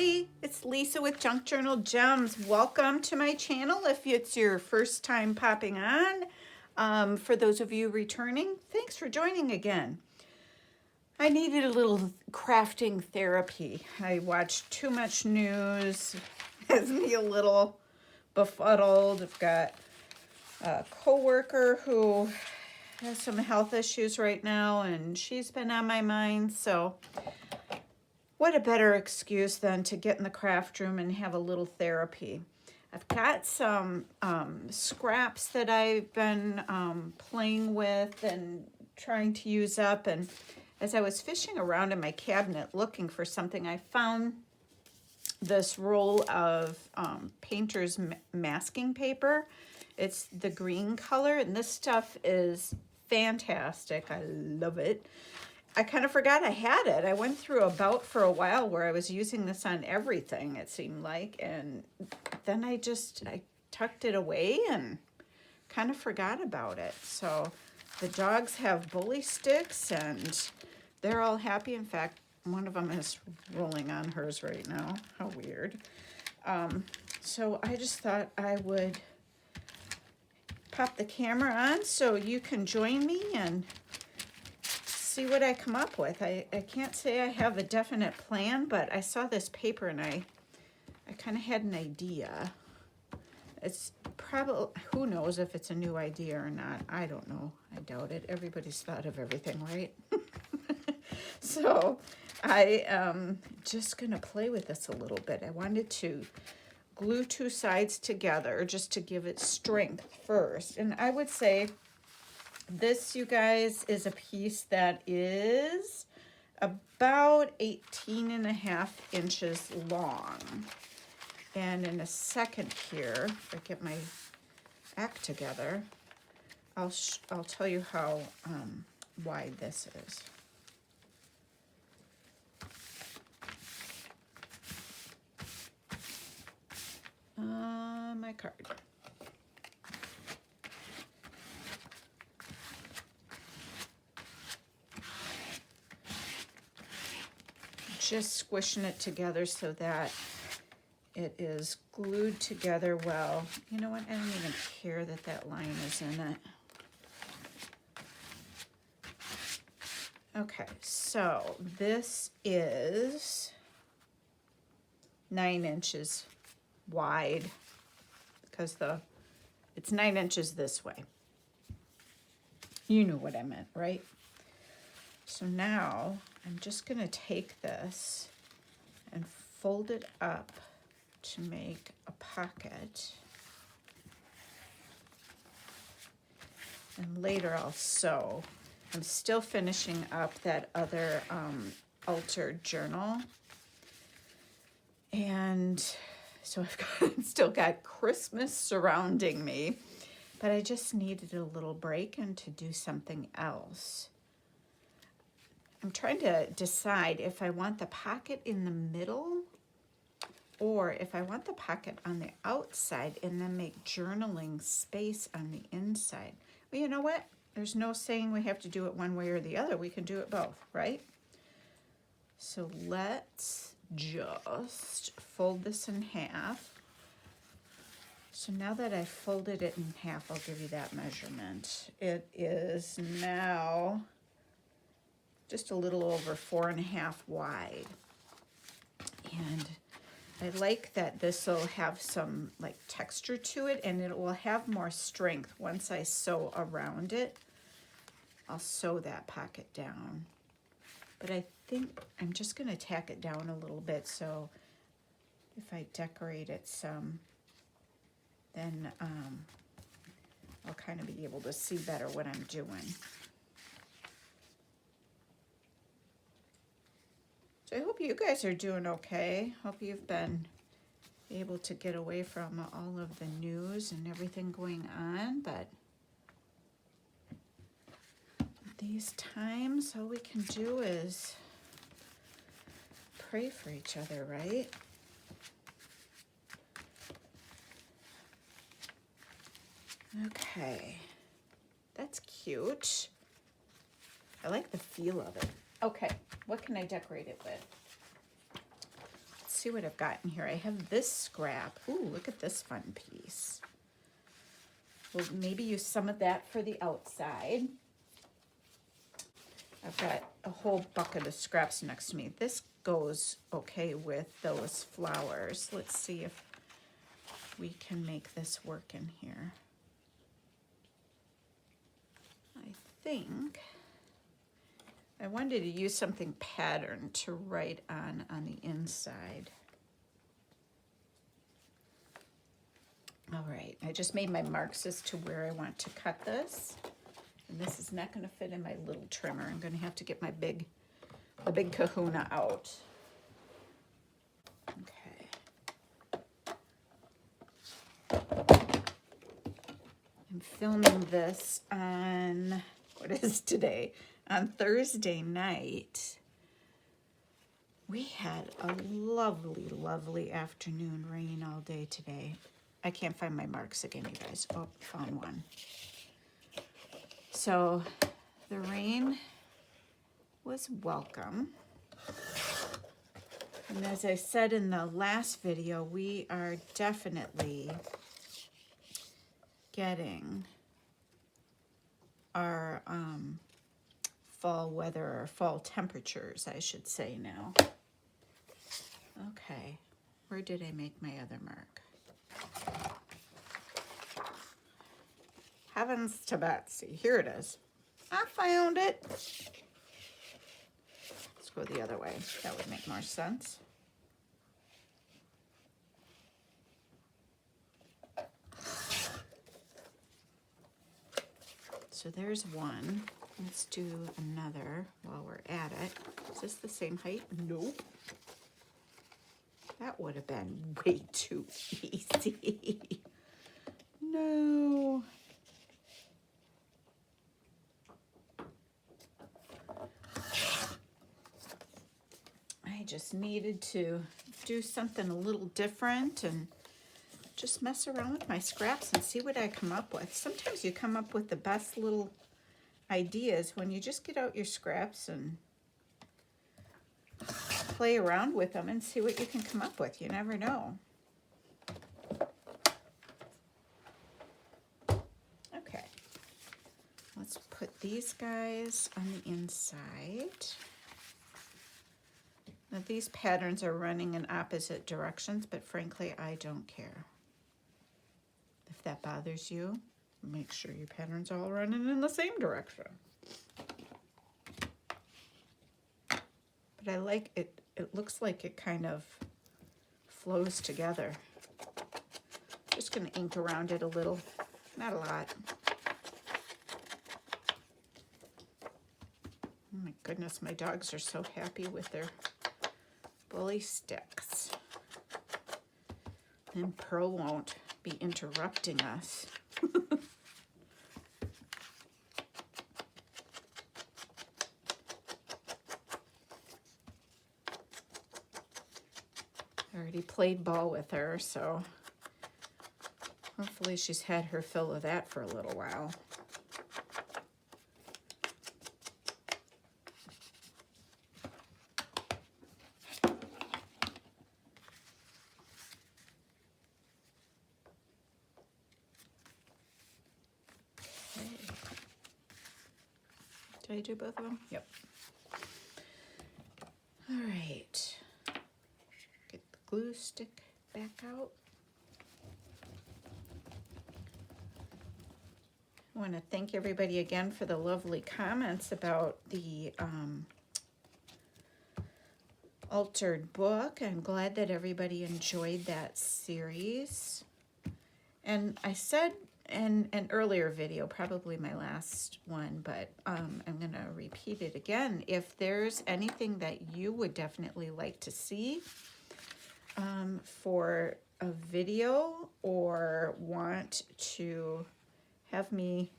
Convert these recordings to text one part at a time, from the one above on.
everybody, it's Lisa with Junk Journal Gems. Welcome to my channel. If it's your first time popping on, for those of you returning, thanks for joining again. I needed a little crafting therapy. I watched too much news, has me a little befuddled. I've got a coworker who has some health issues right now, and she's been on my mind, so what a better excuse than to get in the craft room and have a little therapy. I've got some scraps that I've been playing with and trying to use up, and as I was fishing around in my cabinet looking for something, I found this roll of painter's masking paper. It's the green color, and this stuff is fantastic. I love it. I kind of forgot I had it. I went through a bout for a while where I was using this on everything, it seemed like, and then I tucked it away and kind of forgot about it. So the dogs have bully sticks and they're all happy. In fact, one of them is rolling on hers right now. How weird. So I just thought I would pop the camera on so you can join me and see what I come up with. I can't say I have a definite plan, but I saw this paper and I kind of had an idea. It's probably, who knows if it's a new idea or not. I don't know. I doubt it. Everybody's thought of everything, right? So I am just going to play with this a little bit. I wanted to glue two sides together just to give it strength first. And I would say this, you guys, is a piece that is about 18.5 inches long. And in a second here, if I get my act together, I'll tell you how wide this is. My card. Just squishing it together so that it is glued together well. You know what? I don't even care that that line is in it. Okay, so this is 9 inches wide because it's 9 inches this way. You know what I meant, right? So now I'm just going to take this and fold it up to make a pocket. And later I'll sew. I'm still finishing up that other altered journal. And so I've still got Christmas surrounding me, but I just needed a little break and to do something else. I'm trying to decide if I want the pocket in the middle or if I want the pocket on the outside and then make journaling space on the inside. Well, you know what? There's no saying we have to do it one way or the other. We can do it both, right? So let's just fold this in half. So now that I've folded it in half, I'll give you that measurement. It is now just a little over 4.5 wide. And I like that this will have some like texture to it, and it will have more strength once I sew around it. I'll sew that pocket down. But I think I'm just going to tack it down a little bit, so if I decorate it some, then I'll kind of be able to see better what I'm doing. So I hope you guys are doing okay. Hope you've been able to get away from all of the news and everything going on, but these times, all we can do is pray for each other, right? Okay, that's cute. I like the feel of it. Okay, what can I decorate it with? Let's see what I've got in here. I have this scrap. Ooh, look at this fun piece. We'll maybe use some of that for the outside. I've got a whole bucket of scraps next to me. This goes okay with those flowers. Let's see if we can make this work in here. I think I wanted to use something patterned to write on the inside. All right, I just made my marks as to where I want to cut this. And this is not going to fit in my little trimmer. I'm going to have to get the big kahuna out. Okay. I'm filming this on, what is today? On Thursday night. We had a lovely, lovely afternoon, rain all day today. I can't find my marks again, you guys. Oh, found one. So the rain was welcome. And as I said in the last video, we are definitely getting our fall weather, or fall temperatures, I should say now. Okay, where did I make my other mark? Heavens to Betsy, here it is. I found it. Let's go the other way. That would make more sense. So there's one. Let's do another while we're at it. Is this the same height? Nope. That would have been way too easy. No. I just needed to do something a little different and just mess around with my scraps and see what I come up with. Sometimes you come up with the best little ideas when you just get out your scraps and play around with them and see what you can come up with. You never know. Okay, let's put these guys on the inside. Now these patterns are running in opposite directions, but frankly, I don't care. If that bothers you, make sure your pattern's all running in the same direction. But I like it. It looks like it kind of flows together. Just going to ink around it a little, not a lot. Oh my goodness, my dogs are so happy with their bully sticks. And Pearl won't be interrupting us. I already played ball with her, so hopefully she's had her fill of that for a little while. Did I do both of them? Yep. All right. Get the glue stick back out. I want to thank everybody again for the lovely comments about the altered book. I'm glad that everybody enjoyed that series. And I said in an earlier video, probably my last one, but I'm going to repeat it again. If there's anything that you would definitely like to see for a video, or want to have me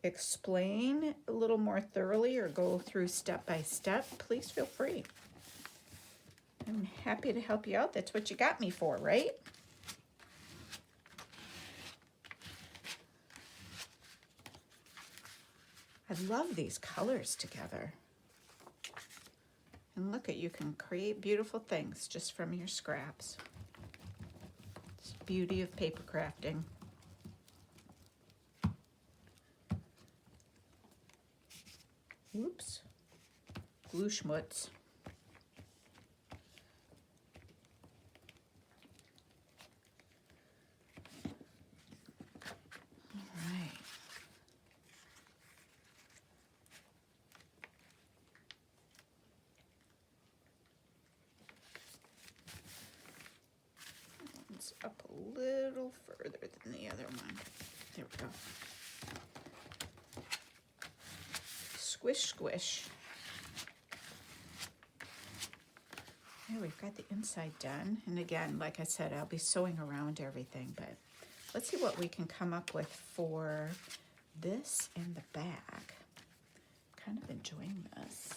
explain a little more thoroughly or go through step by step, please feel free. I'm happy to help you out. That's what you got me for, right? I love these colors together. And look at, you can create beautiful things just from your scraps. It's the beauty of paper crafting. Oops. Glue schmutz. Up a little further than the other one. There we go. Squish, squish. There, we've got the inside done. And again, like I said, I'll be sewing around everything, but let's see what we can come up with for this and the back. Kind of enjoying this.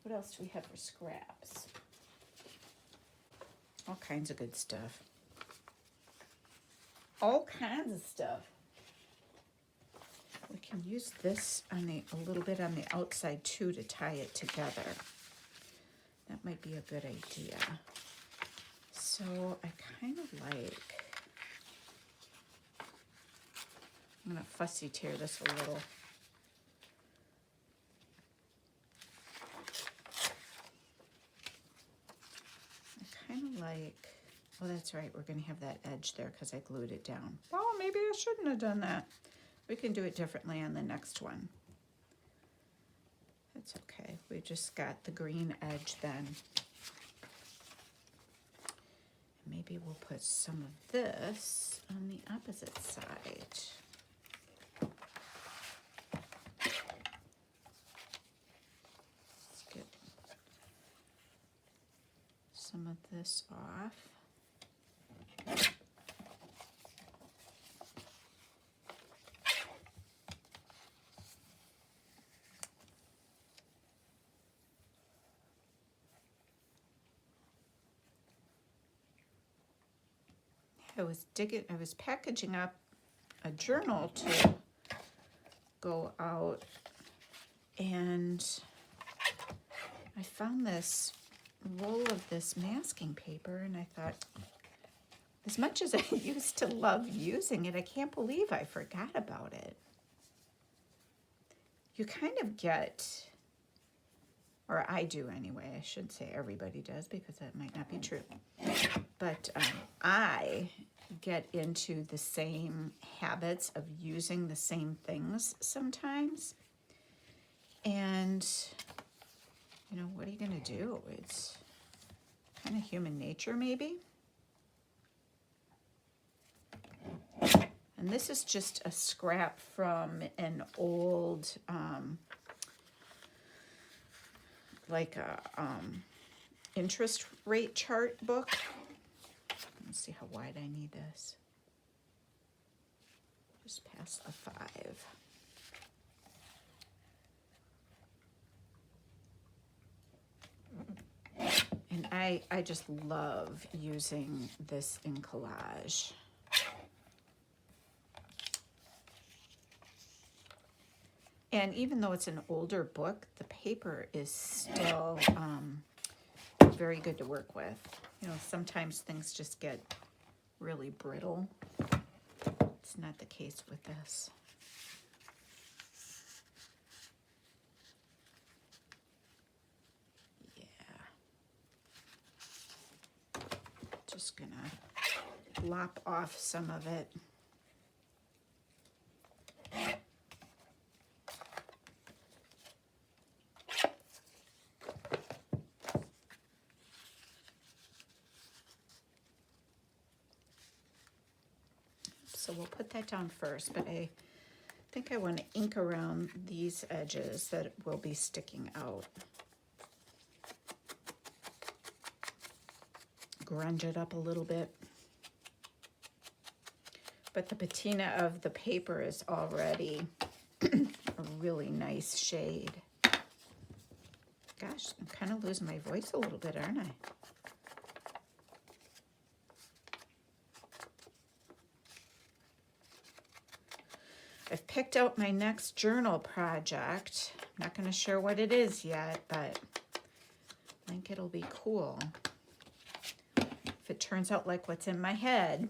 What else do we have for scraps? All kinds of good stuff. All kinds of stuff. We can use this on a little bit on the outside too to tie it together. That might be a good idea. So I kind of like, I'm gonna fussy tear this a little. I kind of like, oh, that's right, we're going to have that edge there because I glued it down. Oh, maybe I shouldn't have done that. We can do it differently on the next one. That's okay. We just got the green edge then. Maybe we'll put some of this on the opposite side. Let's get some of this off. I was packaging up a journal to go out, and I found this roll of this masking paper, and I thought, as much as I used to love using it, I can't believe I forgot about it. You kind of get, or I do anyway, I shouldn't say everybody does because that might not be true, but I get into the same habits of using the same things sometimes. And, you know, what are you going to do? It's kind of human nature, maybe. And this is just a scrap from an old, like a interest rate chart book. Let's see how wide I need this. Just past the 5. And I just love using this in collage. And even though it's an older book, the paper is still very good to work with. You know, sometimes things just get really brittle. It's not the case with this. Yeah. Just gonna lop off some of it. So we'll put that down first, but I think I want to ink around these edges that will be sticking out. Grunge it up a little bit. But the patina of the paper is already a really nice shade. Gosh, I'm kind of losing my voice a little bit, aren't I? I've picked out my next journal project. I'm not going to share what it is yet, but my it'll be cool if it turns out like what's in my head.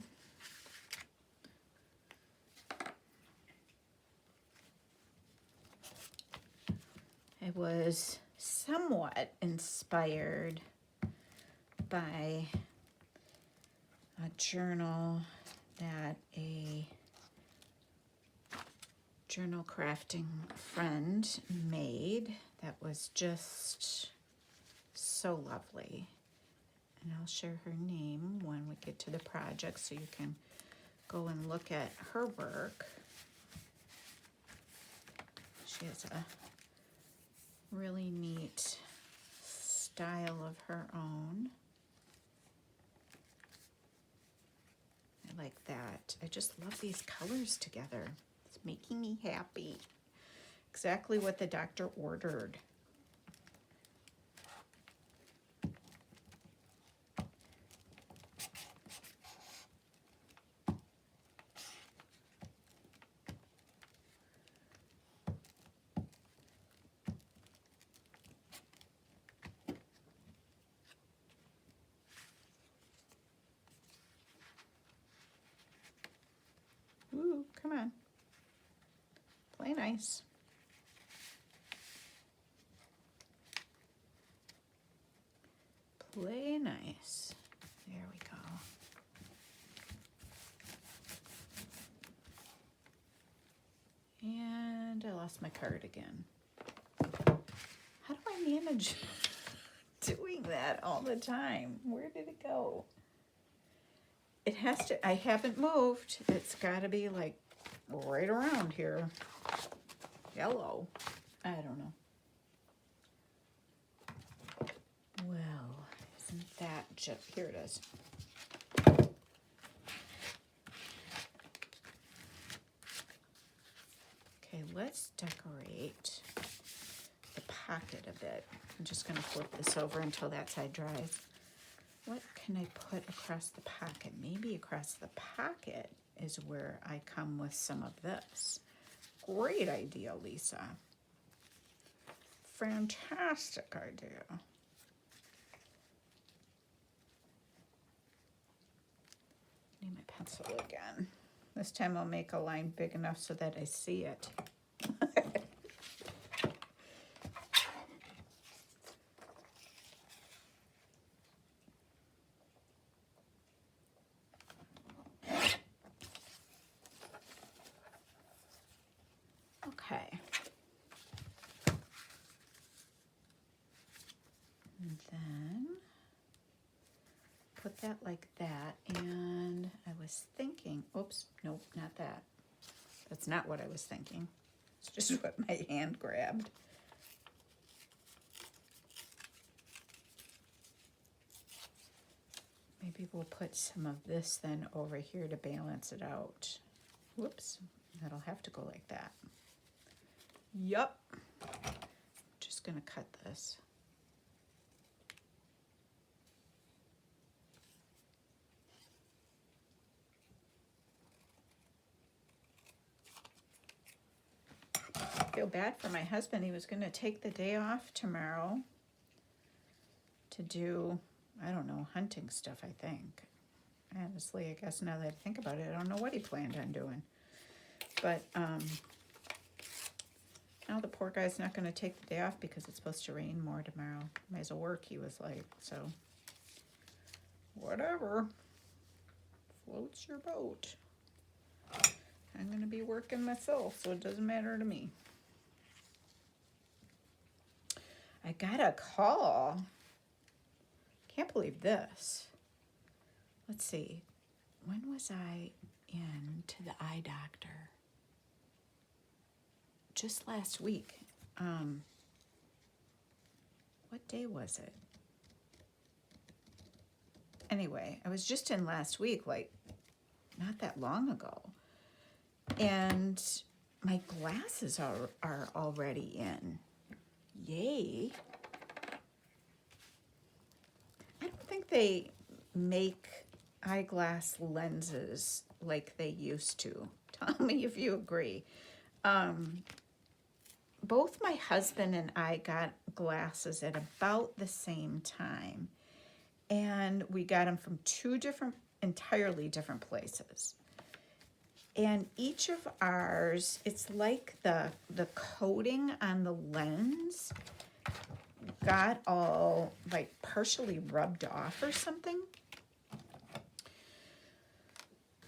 I was somewhat inspired by a journal that a journal crafting friend made that was just so lovely. And I'll share her name when we get to the project so you can go and look at her work. She has a really neat style of her own. I like that. I just love these colors together. It's making me happy. Exactly what the doctor ordered. Ooh, come on. Play nice. Play nice. There we go. And I lost my card again. How do I manage doing that all the time? Where did it go? It has to, I haven't moved. It's got to be like right around here. Yellow. I don't know. Well, isn't that just, here it is. Okay, let's decorate the pocket a bit. I'm just going to flip this over until that side dries. What can I put across the pocket? Maybe across the pocket is where I come with some of this. Great idea, Lisa. Fantastic idea. Need my pencil again. This time I'll make a line big enough so that I see it. Okay. And then put that like that, and I was thinking, oops, nope, not that. That's not what I was thinking. It's just what my hand grabbed. Maybe we'll put some of this then over here to balance it out. Whoops, that'll have to go like that. Yup. Just gonna cut this. I feel bad for my husband. He was gonna take the day off tomorrow to do, I don't know, hunting stuff, I think. Honestly, I guess now that I think about it, I don't know what he planned on doing. But now the poor guy's not going to take the day off because it's supposed to rain more tomorrow. Might as well work, he was like. So, whatever. Floats your boat. I'm going to be working myself, so it doesn't matter to me. I got a call. Can't believe this. Let's see. When was I in to the eye doctor? Just last week. What day was it? Anyway, I was just in last week, like not that long ago. And my glasses are already in. Yay. I don't think they make eyeglass lenses like they used to. Tell me if you agree. Both my husband and I got glasses at about the same time. And we got them from two entirely different places. And each of ours, it's like the coating on the lens got all like partially rubbed off or something.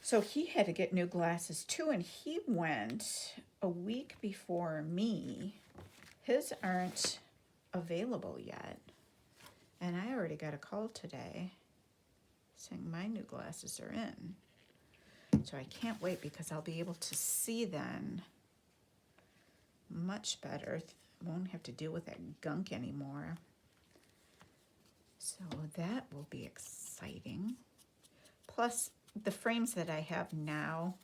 So he had to get new glasses too, and he went a week before me. His aren't available yet. And I already got a call today saying my new glasses are in. So I can't wait because I'll be able to see then much better. Won't have to deal with that gunk anymore. So that will be exciting. Plus, the frames that I have now,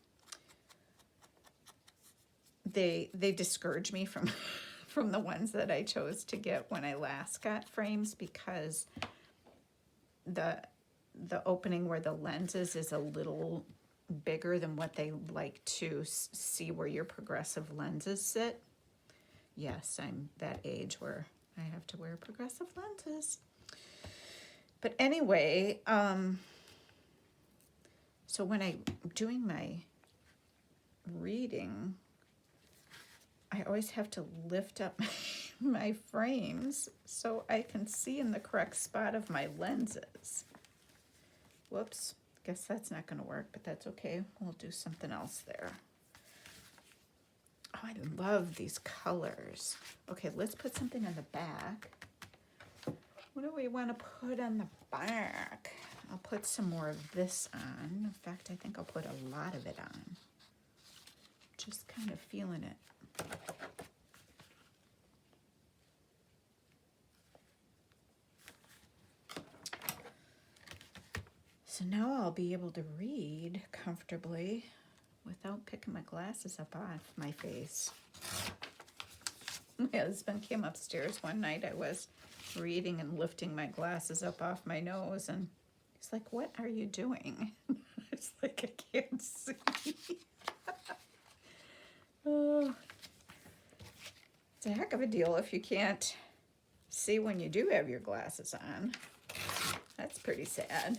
they discourage me from from the ones that I chose to get when I last got frames, because the opening where the lens is a little bigger than what they like to see where your progressive lenses sit. Yes, I'm that age where I have to wear progressive lenses. But anyway, so when I'm doing my reading, I always have to lift up my frames so I can see in the correct spot of my lenses. Whoops, guess that's not going to work, but that's okay. We'll do something else there. Oh, I love these colors. Okay, let's put something on the back. What do we want to put on the back? I'll put some more of this on. In fact, I think I'll put a lot of it on. Just kind of feeling it. So now I'll be able to read comfortably without picking my glasses up off my face. My husband came upstairs one night. I was reading and lifting my glasses up off my nose, and he's like, "What are you doing?" It's like, I can't see. Oh, it's a heck of a deal if you can't see when you do have your glasses on. That's pretty sad.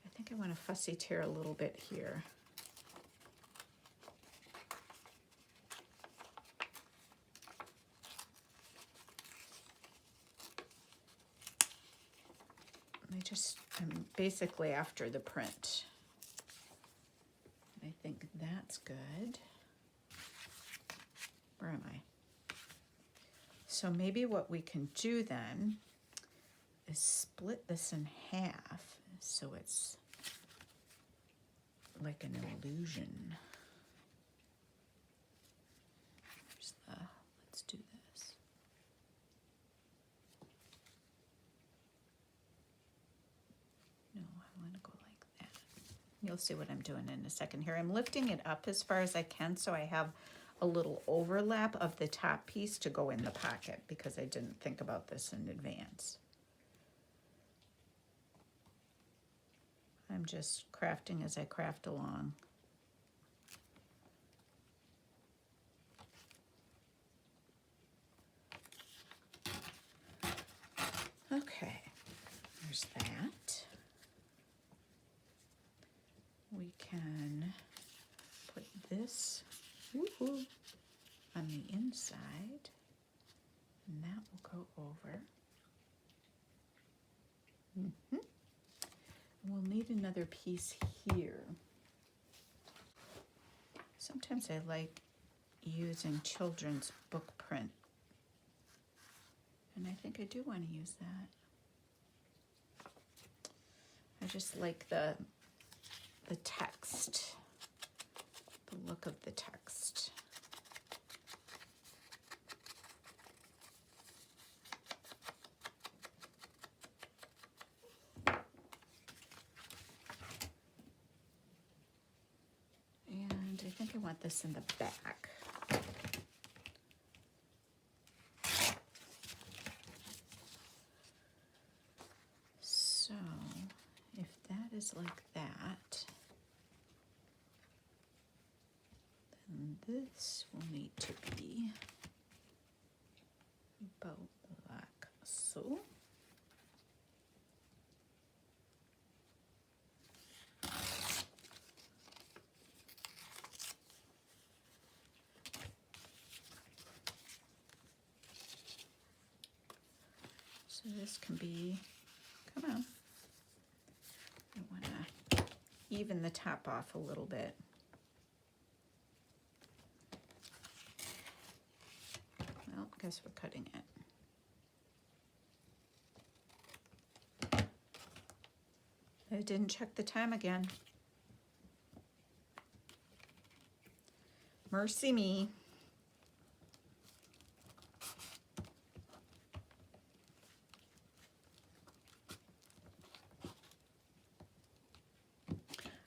I think I want to fussy tear a little bit here. I'm basically after the print. I think that's good. Where am I? So maybe what we can do then is split this in half so it's like an illusion. Let's do this. No, I want to go like that. You'll see what I'm doing in a second here. I'm lifting it up as far as I can so I have a little overlap of the top piece to go in the pocket, because I didn't think about this in advance. I'm just crafting as I craft along. Okay, there's that. We can put this on the inside, and that will go over. We'll need another piece here. Sometimes I like using children's book print, and I think I do want to use that. I just like the text, the look of the text. And I think I want this in the back. So if that is like that, then this will need to be So this can be, come on. I want to even the top off a little bit. Well, I guess we're cutting it. I didn't check the time again. Mercy me.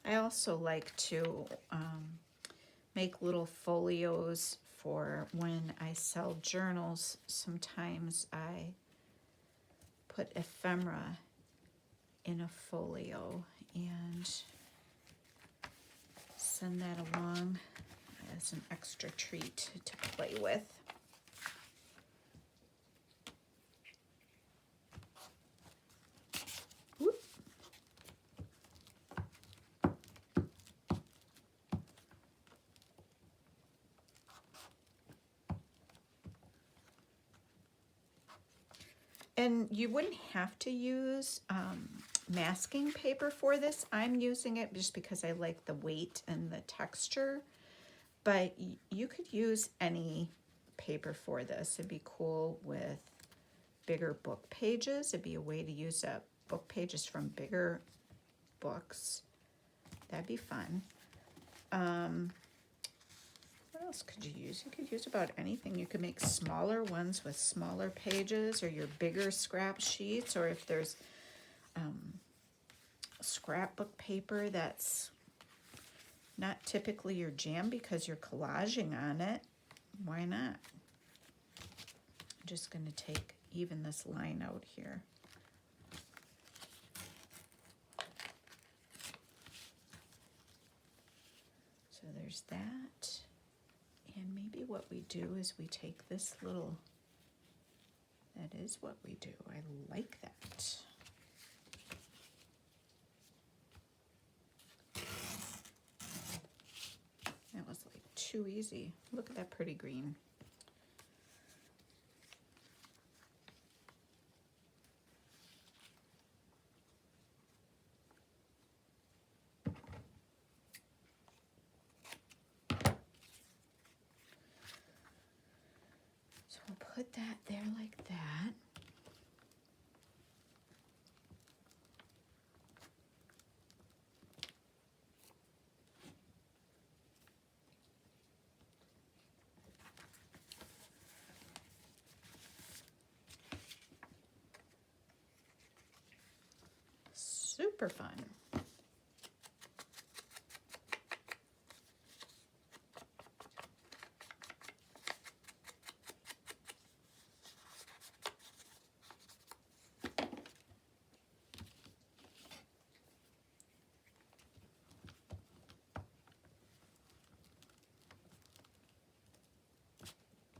I also like to make little folios for when I sell journals. Sometimes I put ephemera in a folio and send that along as an extra treat to play with. Whoop. And you wouldn't have to use masking paper for this. I'm using it just because I like the weight and the texture, but you could use any paper for this. It'd be cool with bigger book pages. It'd be a way to use up book pages from bigger books. That'd be fun. What else could you use? You could use about anything. You could make smaller ones with smaller pages, or your bigger scrap sheets, or if there's scrapbook paper that's not typically your jam because you're collaging on it, why not? I'm just going to even this line out here. So there's that. And maybe what we do is we take this little, that is what we do. I like that. That was like too easy. Look at that pretty green. So we'll put that there like that. Super fun.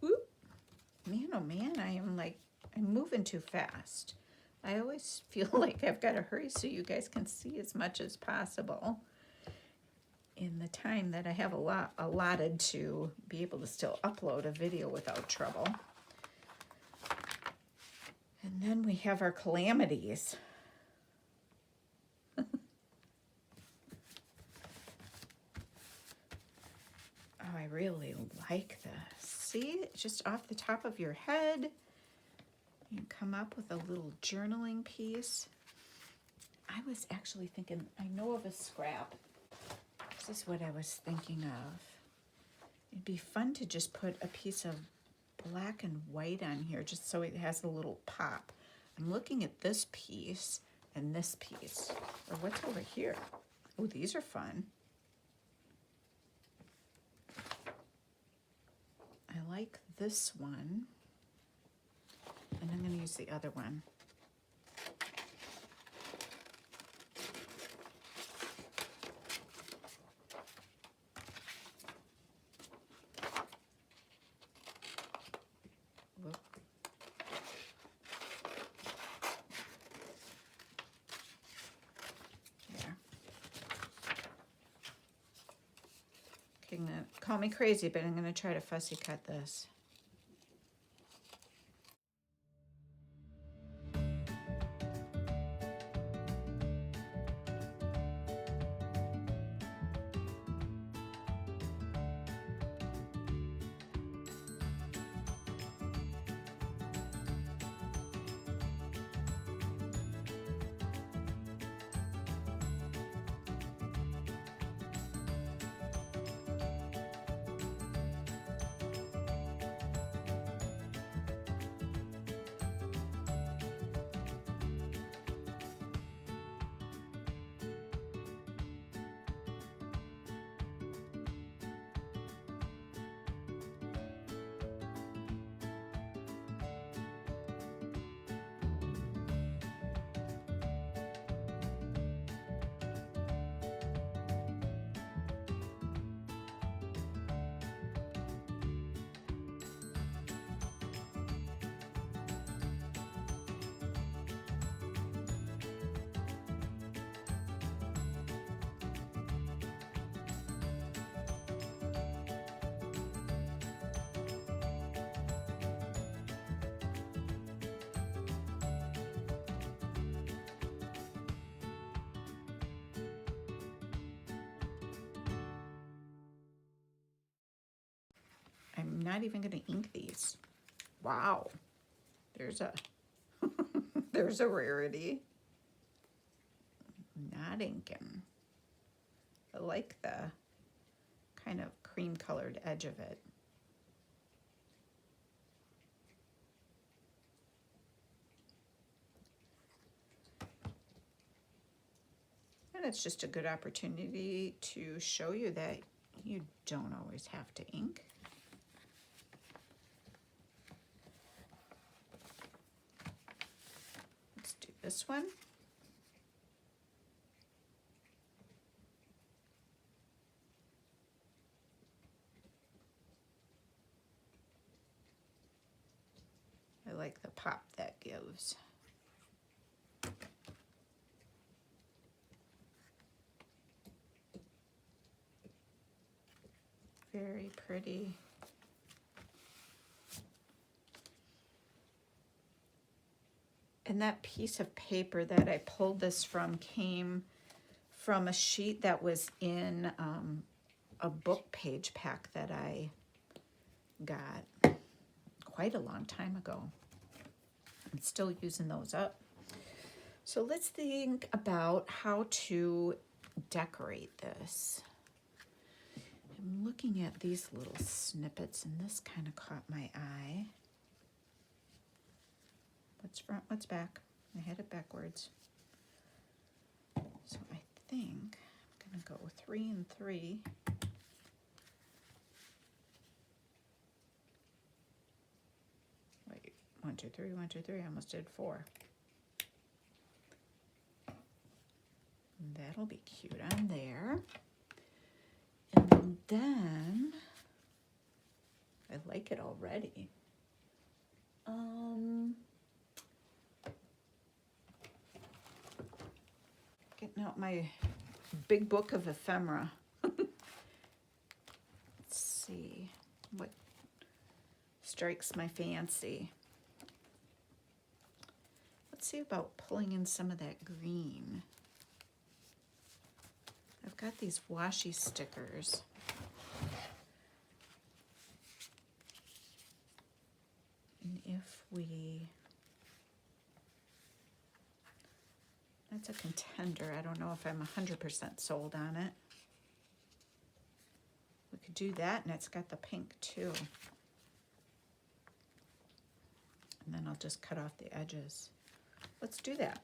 Whoop. Man, oh man, I'm moving too fast. I always feel like I've got to hurry so you guys can see as much as possible in the time that I have allotted to be able to still upload a video without trouble. And then we have our calamities. Oh, I really like this. See, just off the top of your head, you come up with a little journaling piece. I was actually thinking, I know of a scrap. This is what I was thinking of. It'd be fun to just put a piece of black and white on here just so it has a little pop. I'm looking at this piece and this piece. Or what's over here? Oh, these are fun. I like this one. And I'm going to use the other one. Whoop. There. Okay, call me crazy, but I'm going to try to fussy cut this. I'm not even going to ink these. Wow. There's a there's a rarity. Not inking. I like the kind of cream colored edge of it. And it's just a good opportunity to show you that you don't always have to ink. Let's do this one. I like the pop that gives. Very pretty. And that piece of paper that I pulled this from came from a sheet that was in a book page pack that I got quite a long time ago. I'm still using those up. So let's think about how to decorate this. I'm looking at these little snippets, and this kind of caught my eye. What's front, what's back? I had it backwards. So I think I'm gonna go 3 and 3. Wait, 1, 2, 3, 1, 2, 3, I almost did 4. And that'll be cute on there. And then, I like it already. Getting out my big book of ephemera. Let's see what strikes my fancy. Let's see about pulling in some of that green. I've got these washi stickers. And if we, that's a contender. I don't know if I'm 100% sold on it. We could do that, and it's got the pink too. And then I'll just cut off the edges. Let's do that.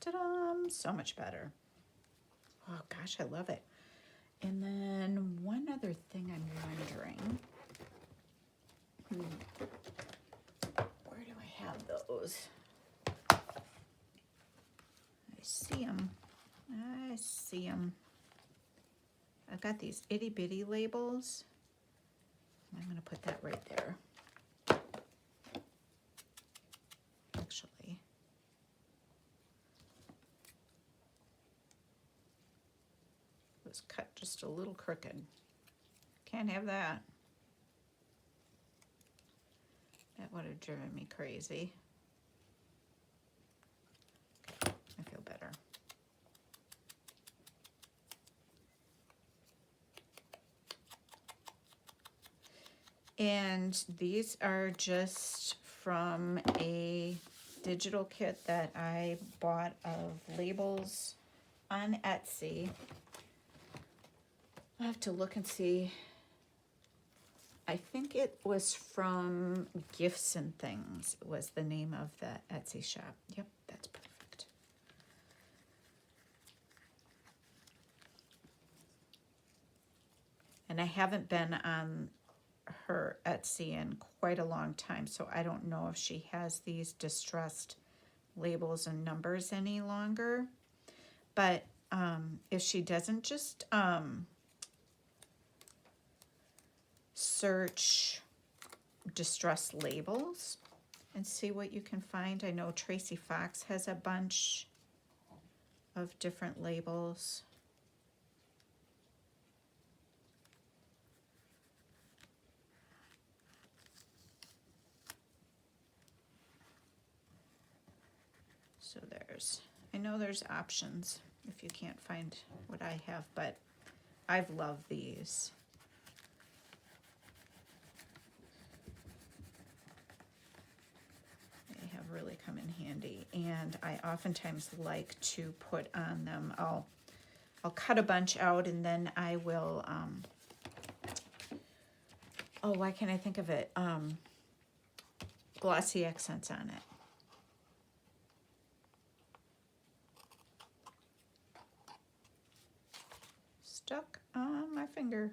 Ta-da! So much better. Oh gosh, I love it. And then one other thing I'm wondering. Where do I have those? I see them. I see them. I've got these itty bitty labels. I'm going to put that right there. Actually. It was cut just a little crooked. Can't have that. That would have driven me crazy. Okay, I feel better. And these are just from a digital kit that I bought of labels on Etsy. I'll have to look and see. I think it was from Gifts and Things, was the name of the Etsy shop. Yep, that's perfect. And I haven't been on her Etsy in quite a long time, so I don't know if she has these distressed labels and numbers any longer. But if she doesn't, just search distressed labels and see what you can find. I know Tracy Fox has a bunch of different labels. So I know there's options if you can't find what I have, but I've loved these. They have really come in handy, and I oftentimes like to put on them, I'll cut a bunch out, and then I will, oh, why can't I think of it? Glossy accents on it. Stuck on my finger.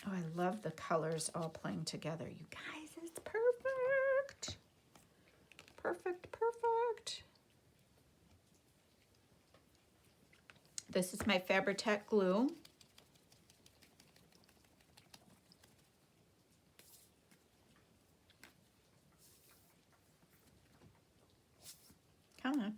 Oh, I love the colors all playing together. You guys, it's perfect. Perfect, perfect. This is my Fabri-Tac glue. Come on.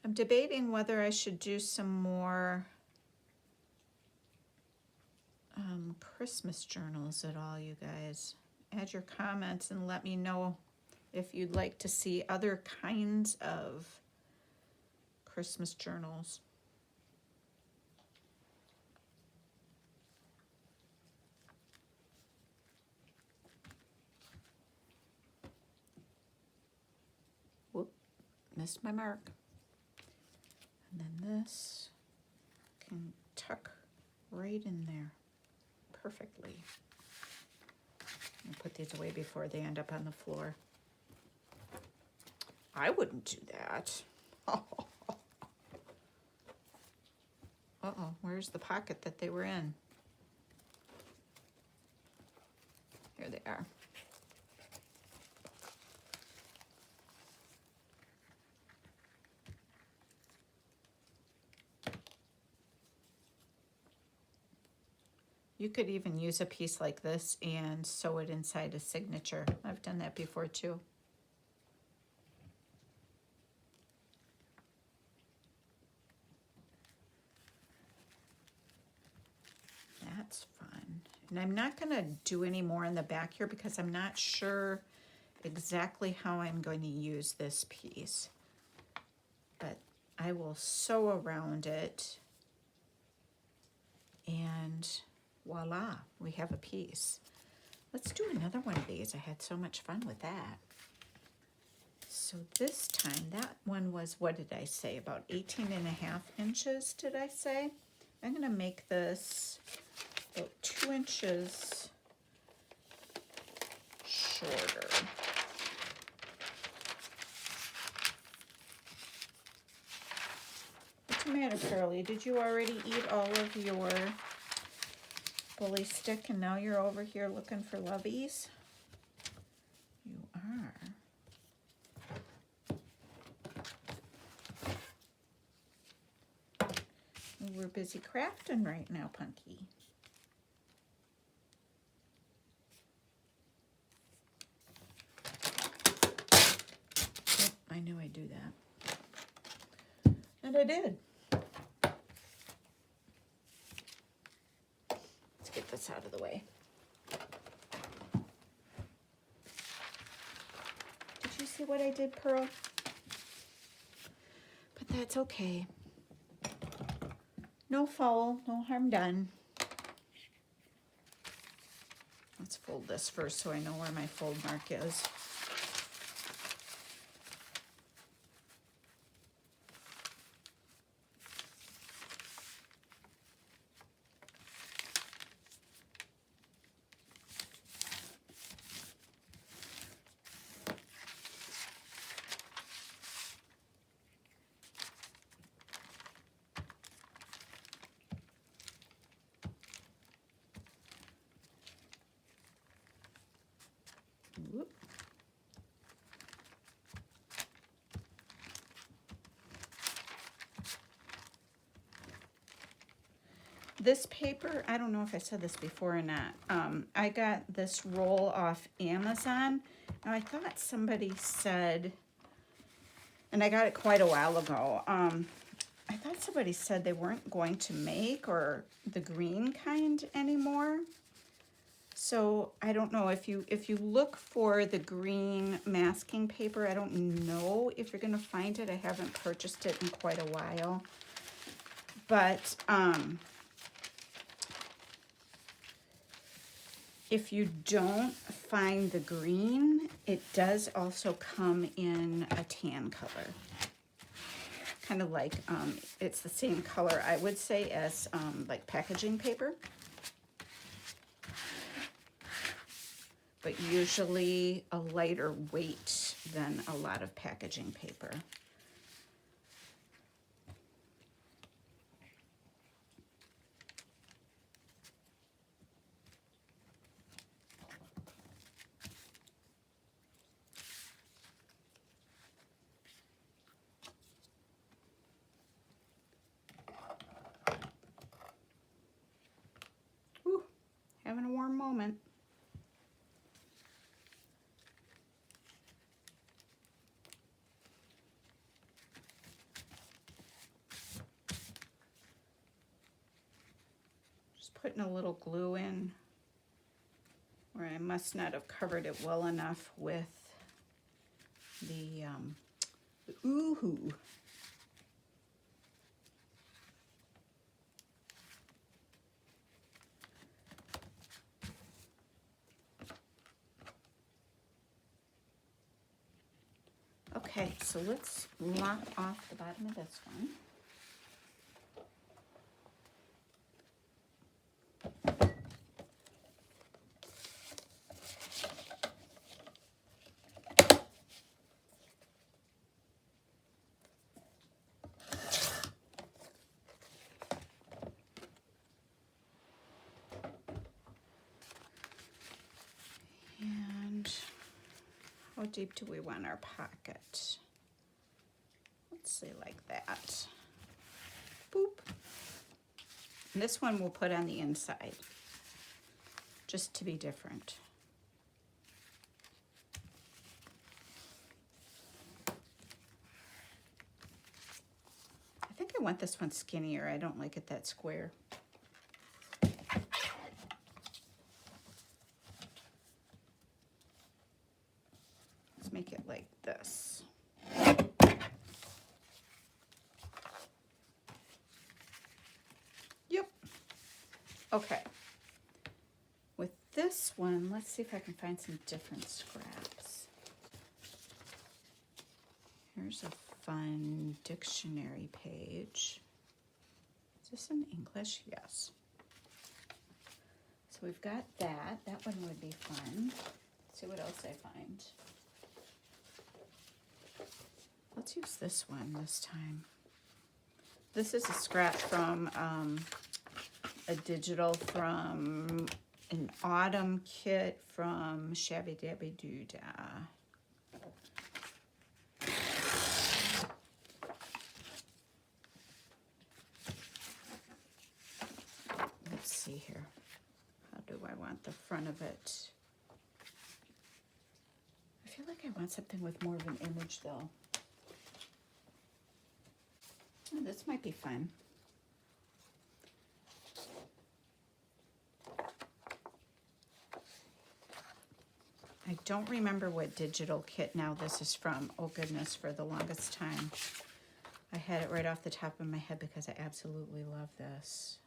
I'm debating whether I should do some more Christmas journals at all, you guys. Add your comments and let me know if you'd like to see other kinds of Christmas journals. Whoop, missed my mark. And then this can tuck right in there perfectly. I'll put these away before they end up on the floor. I wouldn't do that. Uh-oh, where's the pocket that they were in? Here they are. You could even use a piece like this and sew it inside a signature. I've done that before too. That's fun. And I'm not going to do any more in the back here because I'm not sure exactly how I'm going to use this piece. But I will sew around it, and voila, we have a piece. Let's do another one of these. I had so much fun with that. So this time, that one was, what did I say, about 18.5 inches, did I say? I'm gonna make this about 2 inches shorter. What's the matter, Curly? Did you already eat all of your bully stick and now you're over here looking for lovies? You are. We're busy crafting right now, Punky. Oh, I knew I'd do that. And I did. Let's get this out of the way. see what I did, Pearl? But that's okay. No foul, no harm done. Let's fold this first so I know where my fold mark is. Whoop. This paper, I don't know if I said this before or not. I got this roll off Amazon. Now I thought somebody said, and I got it quite a while ago. I thought somebody said they weren't going to make or the green kind anymore. So I don't know if you look for the green masking paper, I don't know if you're gonna find it. I haven't purchased it in quite a while. But if you don't find the green, it does also come in a tan color. Kind of like, it's the same color, I would say, as like packaging paper. But usually a lighter weight than a lot of packaging paper. Ooh, having a warm moment. Putting a little glue in where I must not have covered it well enough with the ooh-hoo. Okay, so let's lock off the bottom of this one. How deep do we want our pocket? Let's say like that. Boop. And this one we'll put on the inside, just to be different. I think I want this one skinnier. I don't like it that square. Make it like this. Yep. Okay. With this one, let's see if I can find some different scraps. Here's a fun dictionary page. Is this in English? Yes. So we've got that. That one would be fun. Let's see what else I find. Let's use this one this time. This is a scrap from a digital from an autumn kit from Shabby Dabby Doodah. Let's see here. How do I want the front of it? I feel like I want something with more of an image though. Oh, this might be fun. I don't remember what digital kit now this is from. Oh goodness, for the longest time. I had it right off the top of my head because I absolutely love this.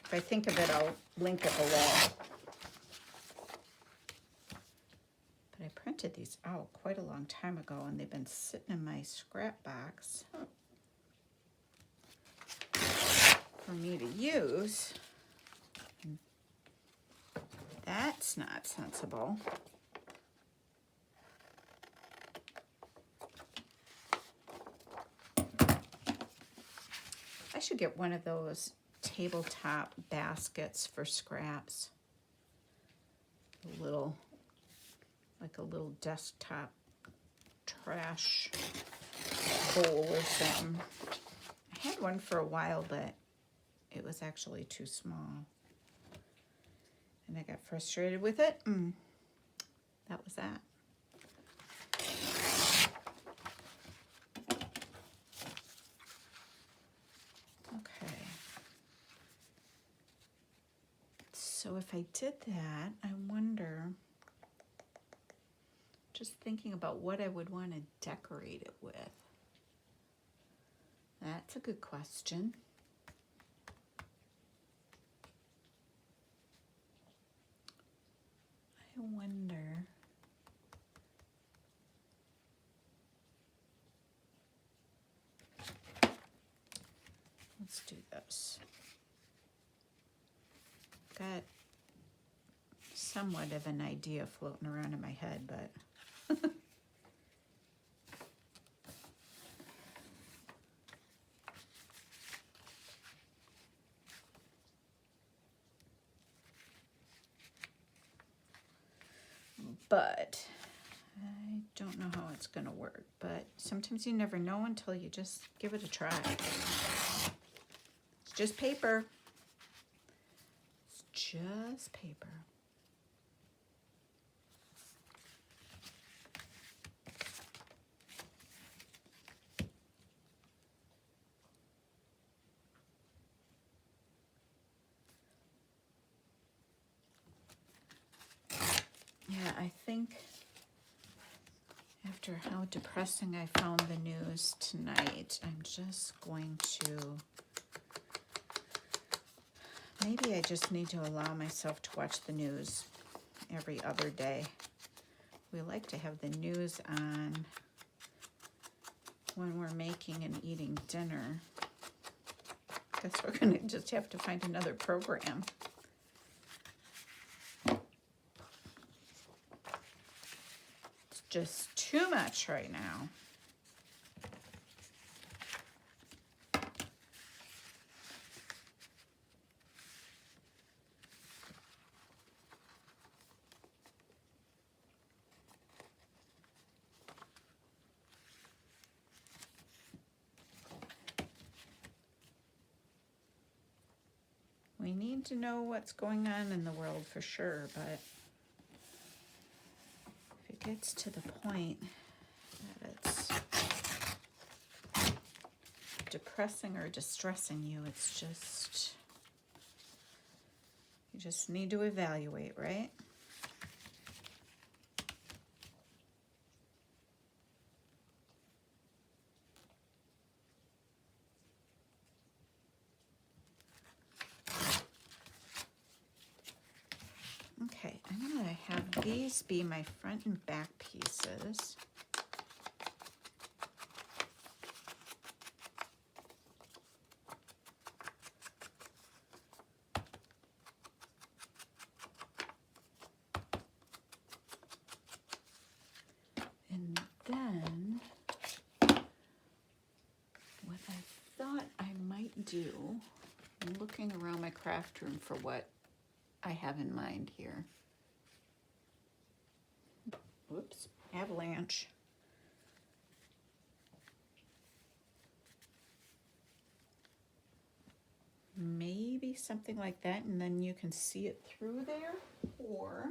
If I think of it, I'll link it below. But I printed these out quite a long time ago, and they've been sitting in my scrap box for me to use. That's not sensible. I should get one of those tabletop baskets for scraps. Like a little desktop trash bowl or something. I had one for a while, but it was actually too small. And I got frustrated with it. That was that. Okay. So if I did that, I wonder, just thinking about what I would want to decorate it with. That's a good question. I wonder. Let's do this. Got somewhat of an idea floating around in my head, but I don't know how it's going to work. But sometimes you never know until you just give it a try. It's just paper. It's just paper. Yeah, I think after how depressing I found the news tonight, I'm just going to, maybe I just need to allow myself to watch the news every other day. We like to have the news on when we're making and eating dinner. Guess we're going to just have to find another program. Just too much right now. We need to know what's going on in the world for sure, but if it gets to the point that it's depressing or distressing you, it's just, you just need to evaluate, right? Okay, I'm going to have these be my front and back pieces. And then what I thought I might do, I'm looking around my craft room for what I have in mind here. Whoops, avalanche. Maybe something like that, and then you can see it through there. Or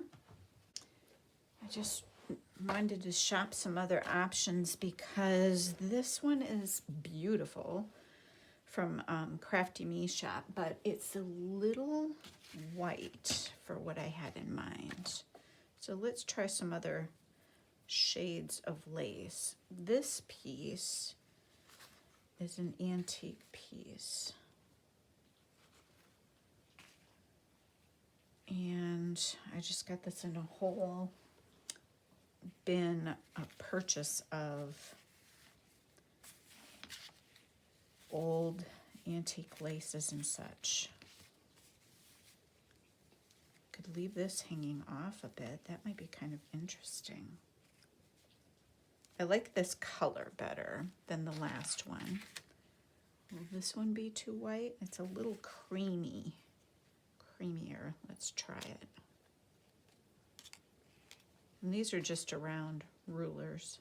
I just wanted to shop some other options because this one is beautiful from Crafty Me Shop, but it's a little white for what I had in mind. So let's try some other shades of lace. This piece is an antique piece. And I just got this in a whole bin, a purchase of old antique laces and such. Could leave this hanging off a bit. That might be kind of interesting. I like this color better than the last one. Will this one be too white? It's a little creamier. Let's try it. And these are just around rulers.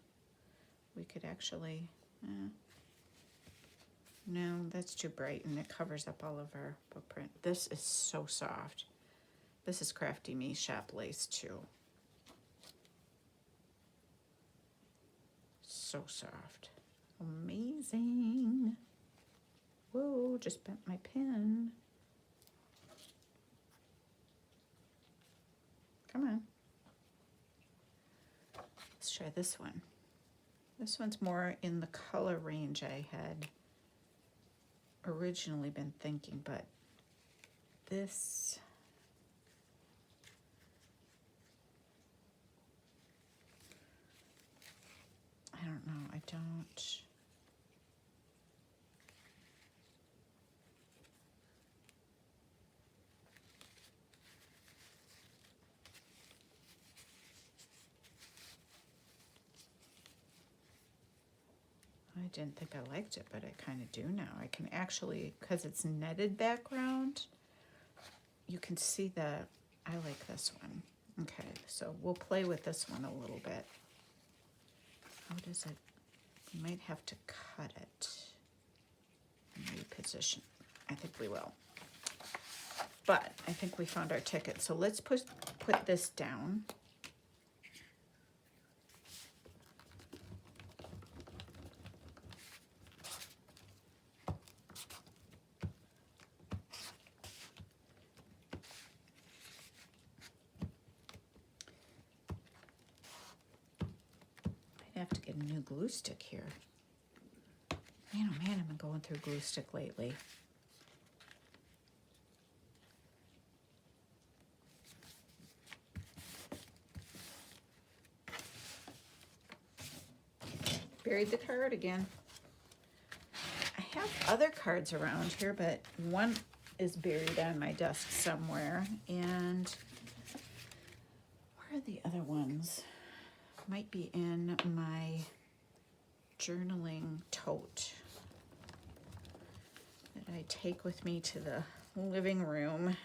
We could actually, no, that's too bright and it covers up all of our footprint. This is so soft. This is Crafty Me Shop lace too. So soft. Amazing. Whoa, just bent my pen. Come on. Let's try this one. This one's more in the color range I had originally been thinking, but this, I don't know, I didn't think I liked it, but I kind of do now. I can actually, because it's netted background, you can see that I like this one. Okay, so we'll play with this one a little bit. How does it, we might have to cut it and reposition. I think we will. But I think we found our ticket. So let's put this down. Have to get a new glue stick here. Man, oh man, I've been going through glue stick lately. Buried the card again. I have other cards around here, but one is buried on my desk somewhere. And where are the other ones? Might be in my journaling tote that I take with me to the living room.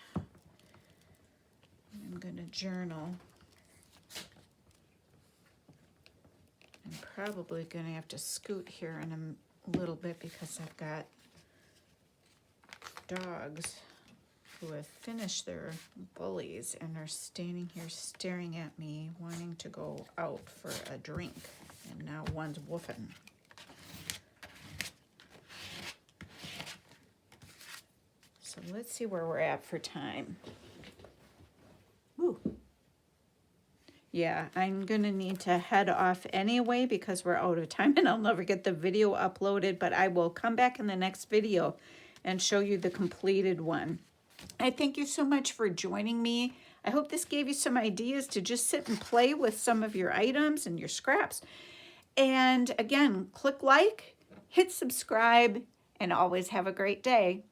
I'm going to journal. I'm probably going to have to scoot here in a little bit because I've got dogs who have finished their bullies and are standing here staring at me wanting to go out for a drink, and now one's woofing. So let's see where we're at for time. Woo. Yeah, I'm gonna need to head off anyway because we're out of time and I'll never get the video uploaded, but I will come back in the next video and show you the completed one. I thank you so much for joining me. I hope this gave you some ideas to just sit and play with some of your items and your scraps. And again, click like, hit subscribe, and always have a great day.